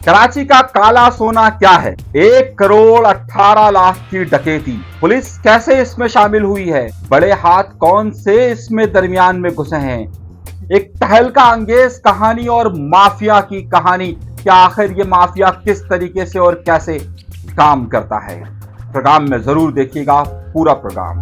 कराची का काला सोना क्या है? 1 करोड़ 18 लाख की डकैती। पुलिस कैसे इसमें शामिल हुई है? बड़े हाथ कौन से इसमें दरमियान में घुसे हैं? एक तहलका अंगेज कहानी और माफिया की कहानी। क्या आखिर ये माफिया किस तरीके से और कैसे काम करता है? प्रोग्राम में जरूर देखिएगा पूरा प्रोग्राम।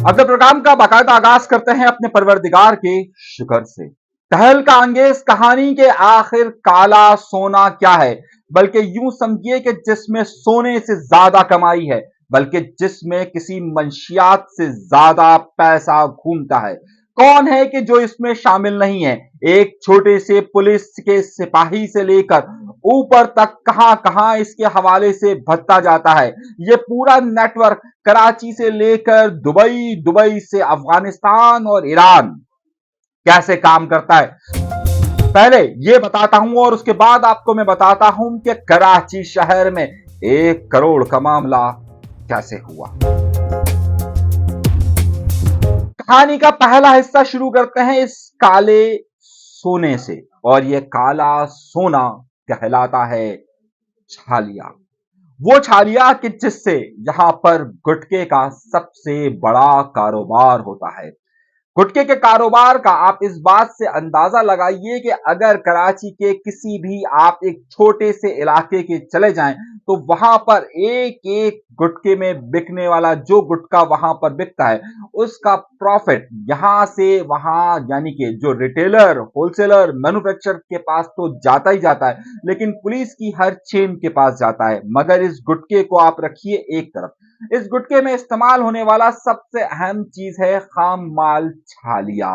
अपने प्रोग्राम का बाकायदा आगाज करते हैं अपने परवरदिगार के शुक्र से। तहलका अंगेज कहानी के आखिर काला सोना क्या है? बल्कि यूं समझिए कि जिसमें सोने से ज्यादा कमाई है, बल्कि जिसमें किसी मंशियात से ज्यादा पैसा घूमता है। कौन है कि जो इसमें शामिल नहीं है? एक छोटे से पुलिस के सिपाही से लेकर ऊपर तक कहां कहां इसके हवाले से भत्ता जाता है। यह पूरा नेटवर्क कराची से लेकर दुबई, दुबई से अफगानिस्तान और ईरान कैसे काम करता है, पहले ये बताता हूं और उसके बाद आपको मैं बताता हूं कि कराची शहर में 1 करोड़ का मामला कैसे हुआ। कहानी का पहला हिस्सा शुरू करते हैं इस काले सोने से, और यह काला सोना कहलाता है छालिया। वो छालिया कि जिससे यहां पर गुटके का सबसे बड़ा कारोबार होता है। गुटके के कारोबार का आप इस बात से अंदाजा लगाइए कि अगर कराची के किसी भी आप एक छोटे से इलाके के चले जाएं तो वहां पर एक एक गुटके में बिकने वाला जो गुटका वहां पर बिकता है उसका प्रॉफिट यहां से वहां, यानी कि जो रिटेलर, होलसेलर, मैन्युफैक्चरर के पास तो जाता ही जाता है, लेकिन पुलिस की हर चेन के पास जाता है। मगर इस गुटके को आप रखिए एक तरफ। इस गुटके में इस्तेमाल होने वाला सबसे अहम चीज है खाम माल छालिया।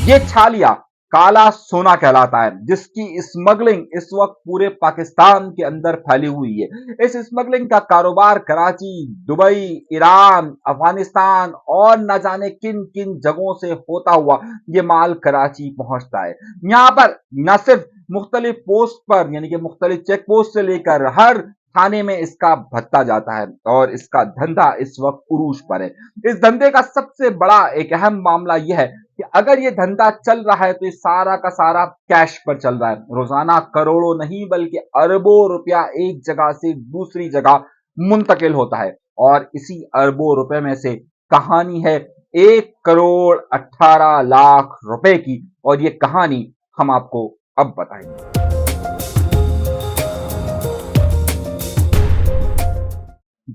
ये छालिया काला सोना कहलाता है, जिसकी स्मगलिंग इस वक्त पूरे पाकिस्तान के अंदर फैली हुई है। इस स्मगलिंग का कारोबार कराची, दुबई, ईरान, अफगानिस्तान और न जाने किन किन जगहों से होता हुआ ये माल कराची पहुंचता है। यहां पर न सिर्फ मुख्तलिफ पोस्ट पर, यानी कि मुख्तलिफ चेक पोस्ट से लेकर हर थाने में इसका भत्ता जाता है और इसका धंधा इस वक्त उरूज पर है। इस धंधे का सबसे बड़ा एक अहम मामला यह है कि अगर ये धंधा चल रहा है तो ये सारा का सारा कैश पर चल रहा है। रोजाना करोड़ों नहीं बल्कि अरबों रुपया एक जगह से दूसरी जगह मुंतकिल होता है, और इसी अरबों रुपए में से कहानी है 1 करोड़ 18 लाख रुपए की, और ये कहानी हम आपको अब बताएंगे।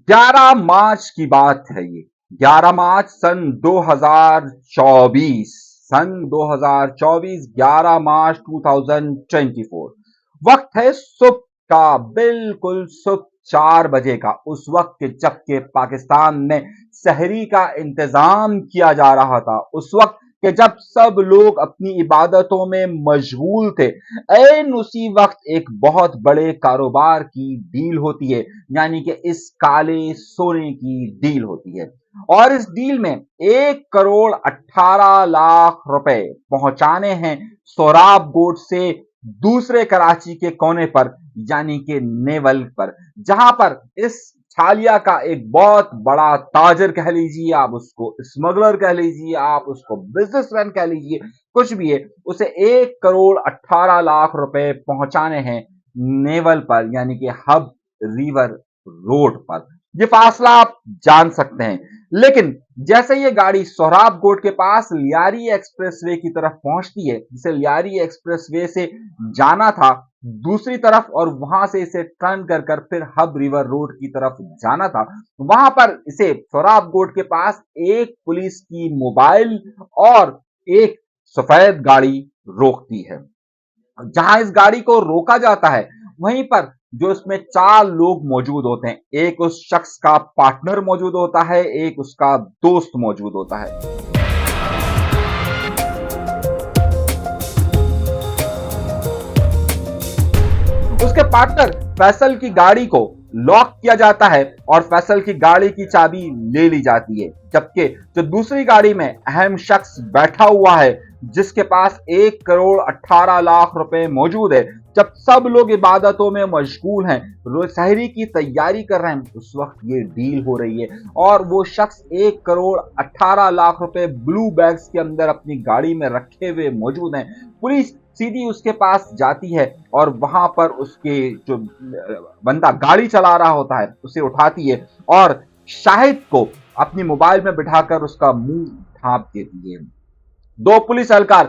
11 मार्च की बात है ये। 11 मार्च सन 2024, 11 मार्च 2024। वक्त है सुबह का, बिल्कुल सुबह 4 बजे का। उस वक्त के जब के पाकिस्तान में सहरी का इंतजाम किया जा रहा था, उस वक्त कि जब सब लोग अपनी इबादतों में मशगूल थे, ऐन उसी वक्त एक बहुत बड़े कारोबार की डील होती है, यानी कि इस काले सोने की डील होती है। और इस डील में 1 करोड़ 18 लाख रुपए पहुंचाने हैं सोराब गोट से दूसरे कराची के कोने पर, यानी कि नेवल पर, जहां पर इस छालिया का एक बहुत बड़ा ताजर कह लीजिए, आप उसको स्मगलर कह लीजिए, आप उसको बिजनेसमैन कह लीजिए, कुछ भी है, उसे 1 करोड़ 18 लाख रुपए पहुंचाने हैं नेवल पर, यानी कि हब रिवर रोड पर। ये फासला आप जान सकते हैं। लेकिन जैसे ये गाड़ी सोहराब गोट के पास लियारी एक्सप्रेसवे की तरफ पहुंचती है, जिसे लियारी एक्सप्रेसवे से जाना था दूसरी तरफ और वहां से इसे टर्न कर फिर हब रिवर रोड की तरफ जाना था, वहां पर इसे सोहराब गोट के पास एक पुलिस की मोबाइल और एक सफेद गाड़ी रोकती है। जहां इस गाड़ी को रोका जाता है वहीं पर जो इसमें 4 लोग मौजूद होते हैं, एक उस शख्स का पार्टनर मौजूद होता है, एक उसका दोस्त मौजूद होता है। उसके पार्टनर फैसल की गाड़ी को लॉक किया जाता है और फैसल की गाड़ी की चाबी ले ली जाती है। जबकि जो दूसरी गाड़ी में अहम शख्स बैठा हुआ है जिसके पास 1 करोड़ 18 लाख रुपए मौजूद है, जब सब लोग इबादतों में मशगूल हैं, रोज सहरी की तैयारी कर रहे हैं, उस वक्त ये डील हो रही है और वो शख्स 1 करोड़ 18 लाख रुपए ब्लू बैग्स के अंदर अपनी गाड़ी में रखे हुए मौजूद हैं। पुलिस सीधी उसके पास जाती है और वहां पर उसके जो बंदा गाड़ी चला रहा होता है उसे उठाती है और शाहिद को अपनी मोबाइल में बिठाकर उसका मुंह ढांप देती है। दो पुलिस एहलकार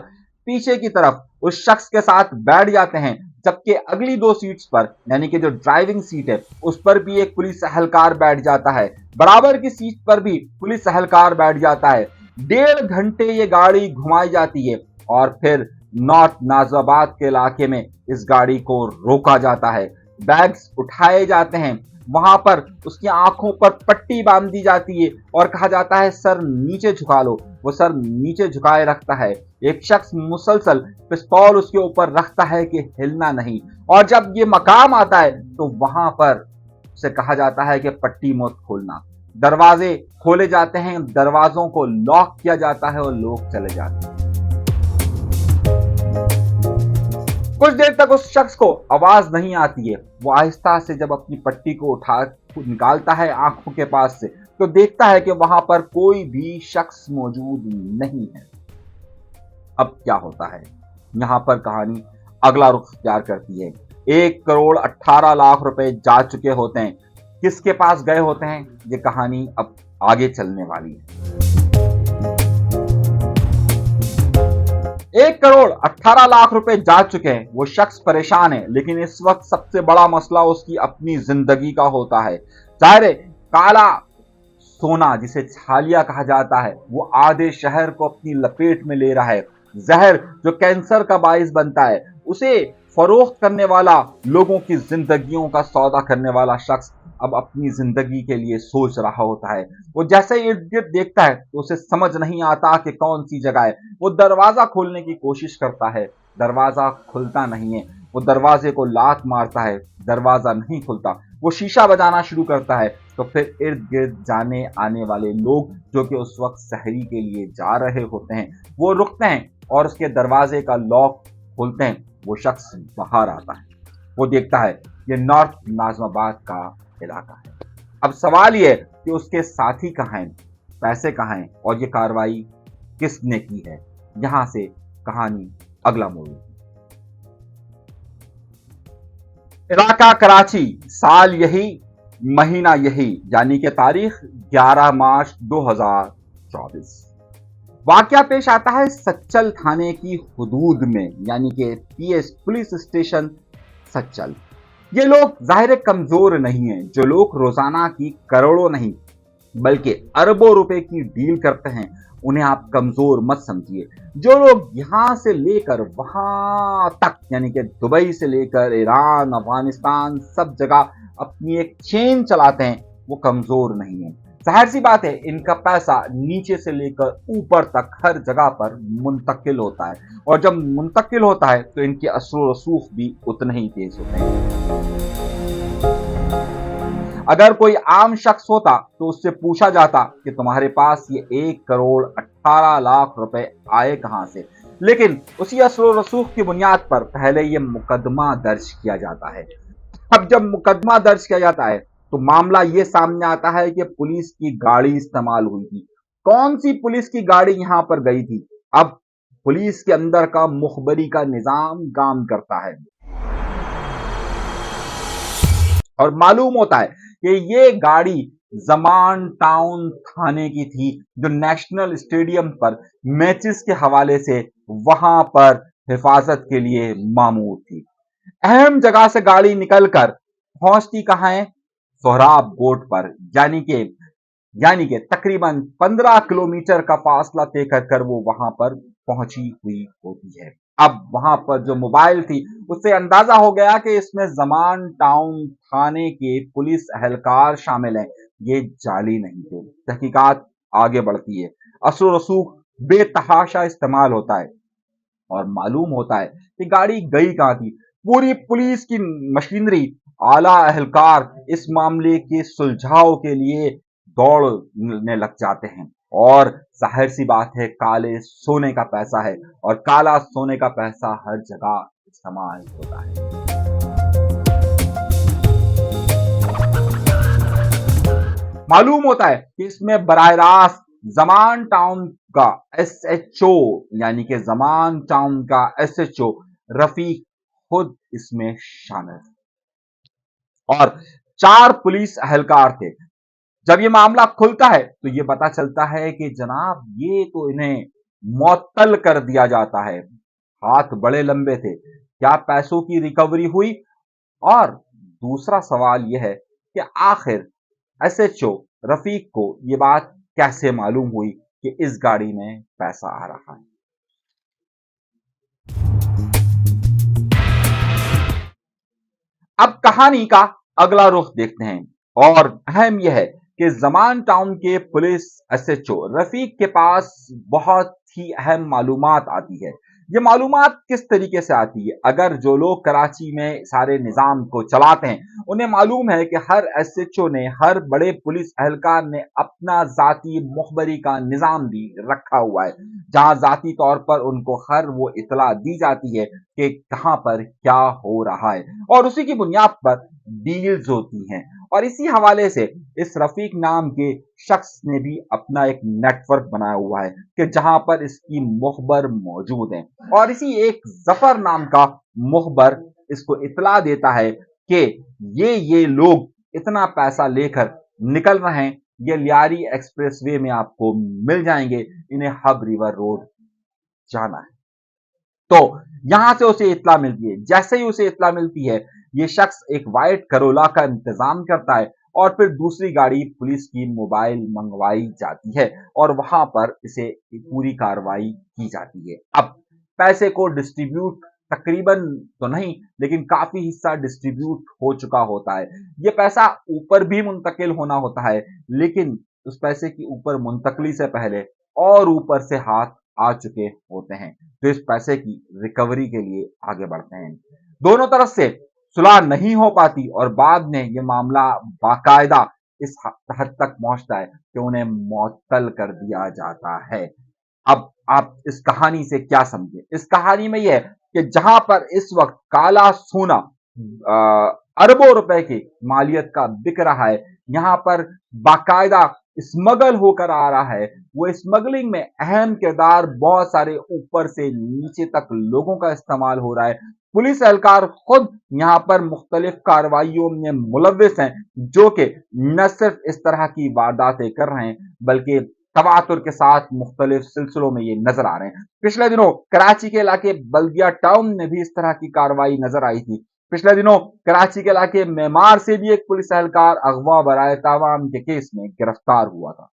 पीछे की तरफ उस शख्स के साथ बैठ जाते हैं, जबकि अगली दो सीट्स पर यानी कि जो ड्राइविंग सीट है उस पर भी एक पुलिस एहलकार बैठ जाता है, बराबर की सीट पर भी पुलिस एहलकार बैठ जाता है। 1.5 घंटे ये गाड़ी घुमाई जाती है और फिर नॉर्थ नाजिबाबाद के इलाके में इस गाड़ी को रोका जाता है। बैग्स उठाए जाते हैं, वहां पर उसकी आंखों पर पट्टी बांध दी जाती है और कहा जाता है सर नीचे झुका लो। वो सर नीचे झुकाए रखता है। एक शख्स मुसलसल पिस्तौल उसके ऊपर रखता है कि हिलना नहीं, और जब ये मकाम आता है तो वहां पर उसे कहा जाता है कि पट्टी मत खोलना। दरवाजे खोले जाते हैं, दरवाजों को लॉक किया जाता है और लोग चले जाते हैं। कुछ देर तक उस शख्स को आवाज नहीं आती है। वो आहिस्ता से जब अपनी पट्टी को उठा निकालता है आंखों के पास से तो देखता है कि वहां पर कोई भी शख्स मौजूद नहीं है। अब क्या होता है, यहां पर कहानी अगला रुख इख्तियार करती है। 1 करोड़ 18 लाख रुपए जा चुके होते हैं, किसके पास गए होते हैं, ये कहानी अब आगे चलने वाली है। 1 करोड़ 18 लाख रुपए जा चुके हैं, वो शख्स परेशान है, लेकिन इस वक्त सबसे बड़ा मसला उसकी अपनी जिंदगी का होता है। जाहिर है काला सोना जिसे छालिया कहा जाता है वो आधे शहर को अपनी लपेट में ले रहा है। जहर जो कैंसर का बाइस बनता है उसे फरोख्त करने वाला, लोगों की जिंदगियों का सौदा करने वाला शख्स अब अपनी जिंदगी के लिए सोच रहा होता है। वो जैसे इर्द गिर्द देखता है तो उसे समझ नहीं आता कि कौन सी जगह है। वो दरवाजा खोलने की कोशिश करता है, दरवाजा खुलता नहीं है। वो दरवाजे को लात मारता है, दरवाजा नहीं खुलता। वो शीशा बजाना शुरू करता है तो फिर इर्द गिर्द जाने आने वाले लोग जो कि उस वक्त सहरी के लिए जा रहे होते हैं वो रुकते हैं और उसके दरवाजे का लॉक खोलते हैं। वो शख्स बाहर आता है, वो देखता है ये नॉर्थ नाजिबाबाद का इलाका है। अब सवाल यह कि उसके साथी कहाँ हैं, पैसे कहाँ हैं और ये कार्रवाई किसने की है। यहां से कहानी अगला मोड़। इलाका कराची, साल यही, महीना यही, यानी कि तारीख 11 मार्च 2024। वाकया पेश आता है सच्चल थाने की हुदूद में, यानी कि पीएस पुलिस स्टेशन सच्चल। ये लोग जाहिर कमजोर नहीं हैं। जो लोग रोजाना की करोड़ों नहीं बल्कि अरबों रुपए की डील करते हैं उन्हें आप कमजोर मत समझिए। जो लोग यहां से लेकर वहां तक यानी कि दुबई से लेकर ईरान, अफगानिस्तान सब जगह अपनी एक चेन चलाते हैं वो कमजोर नहीं है। जाहिर सी बात है इनका पैसा नीचे से लेकर ऊपर तक हर जगह पर मुंतकिल होता है, और जब मुंतकिल होता है तो इनके असर रसूख भी उतने ही तेज होते हैं। अगर कोई आम शख्स होता तो उससे पूछा जाता कि तुम्हारे पास ये 1 करोड़ 18 लाख रुपए आए कहां से, लेकिन उसी असर रसूख की बुनियाद पर पहले ये मुकदमा दर्ज किया जाता है। अब जब मुकदमा दर्ज किया जाता है तो मामला ये सामने आता है कि पुलिस की गाड़ी इस्तेमाल हुई थी। कौन सी पुलिस की गाड़ी यहां पर गई थी। अब पुलिस के अंदर का मुखबरी का निजाम काम करता है और मालूम होता है कि ये गाड़ी जमान टाउन थाने की थी जो नेशनल स्टेडियम पर मैचेस के हवाले से वहां पर हिफाजत के लिए मामूर थी। अहम जगह से गाड़ी निकलकर पहुंचती कहां है, सोहराब गोट पर, यानी कि तकरीबन 15 किलोमीटर का फासला तय कर वो वहां पर पहुंची हुई होती है। अब वहां पर जो मोबाइल थी उससे अंदाजा हो गया कि इसमें जमान टाउन थाने के पुलिस एहलकार शामिल हैं, ये जाली नहीं थे। तहकीकात आगे बढ़ती है, असर रसूख बेतहाशा इस्तेमाल होता है और मालूम होता है कि गाड़ी गई कहां थी। पूरी पुलिस की मशीनरी, आला एहलकार इस मामले के सुलझाव के लिए दौड़ने लग जाते हैं। और जाहिर सी बात है काले सोने का पैसा है और काला सोने का पैसा हर जगह इस्तेमाल होता है। मालूम होता है कि इसमें बराह रास्त जमान टाउन का SHO यानी कि जमान टाउन का SHO रफीक खुद इसमें शामिल है और 4 पुलिस एहलकार थे। जब ये मामला खुलता है तो ये पता चलता है कि जनाब ये तो इन्हें मुअत्तल कर दिया जाता है। हाथ बड़े लंबे थे, क्या पैसों की रिकवरी हुई? और दूसरा सवाल यह है कि आखिर SHO रफीक को ये बात कैसे मालूम हुई कि इस गाड़ी में पैसा आ रहा है? अब कहानी का अगला रुख देखते हैं और अहम यह है कि जमान टाउन के पुलिस SHO रफीक के पास बहुत ही अहम मालूमात आती है। ये मालूमात किस तरीके से आती है? अगर जो लोग कराची में सारे निजाम को चलाते हैं उन्हें मालूम है कि हर SHO ने, हर बड़े पुलिस एहलकार ने अपना जाती मुखबरी का निजाम भी रखा हुआ है, जहां जाती तौर पर उनको हर वो इतला दी जाती है कि कहां पर क्या हो रहा है और उसी की बुनियाद पर डील्स होती हैं। और इसी हवाले से इस रफीक नाम के शख्स ने भी अपना एक नेटवर्क बनाया हुआ है कि जहां पर इसकी मुखबर मौजूद है और इसी एक जफर नाम का मुखबर इसको इतला देता है कि ये लोग इतना पैसा लेकर निकल रहे हैं, ये लियारी एक्सप्रेसवे में आपको मिल जाएंगे, इन्हें हब रिवर रोड जाना है। तो यहां से उसे इत्तला मिलती है। जैसे ही उसे इत्तला मिलती है ये शख्स एक वाइट करोला का इंतजाम करता है और फिर दूसरी गाड़ी पुलिस की मोबाइल मंगवाई जाती है और वहां पर इसे पूरी कार्रवाई की जाती है। अब पैसे को डिस्ट्रीब्यूट तकरीबन तो नहीं लेकिन काफी हिस्सा डिस्ट्रीब्यूट हो चुका होता है। ये पैसा ऊपर भी मुंतकिल होना होता है लेकिन उस पैसे की ऊपर मुंतकली से पहले और ऊपर से हाथ आ चुके होते हैं तो इस पैसे की रिकवरी के लिए आगे बढ़ते हैं। दोनों तरफ से सुलह नहीं हो पाती और बाद में ये मामला बाकायदा इस हद तक पहुंचता है कि उन्हें मुअत्तल कर दिया जाता है। अब आप इस कहानी से क्या समझे? इस कहानी में यह है कि जहां पर इस वक्त काला सोना अरबों रुपए की मालियत का बिक रहा है, यहां पर बाकायदा स्मगल होकर आ रहा है। वो स्मगलिंग में अहम किरदार बहुत सारे ऊपर से नीचे तक लोगों का इस्तेमाल हो रहा है। पुलिस एहलकार खुद यहाँ पर मुख्तलिफ कार्रवाइयों में मुलव्विस हैं जो कि न सिर्फ इस तरह की वारदातें कर रहे हैं बल्कि तवातुर के साथ मुख्तलिफ सिलसिलों में ये नजर आ रहे हैं। पिछले दिनों कराची के इलाके बल्दिया टाउन में भी इस तरह की कार्रवाई नजर आई थी। पिछले दिनों कराची के इलाके मेमार से भी एक पुलिस एहलकार अगवा बराए तावाम के केस में गिरफ्तार हुआ था।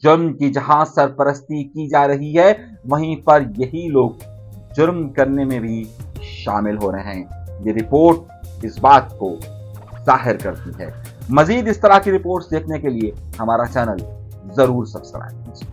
जुर्म की जहां सरपरस्ती की जा रही है वहीं पर यही लोग जुर्म करने में भी शामिल हो रहे हैं। ये रिपोर्ट इस बात को जाहिर करती है। मजीद इस तरह की रिपोर्ट्स देखने के लिए हमारा चैनल जरूर सब्सक्राइब कीजिए।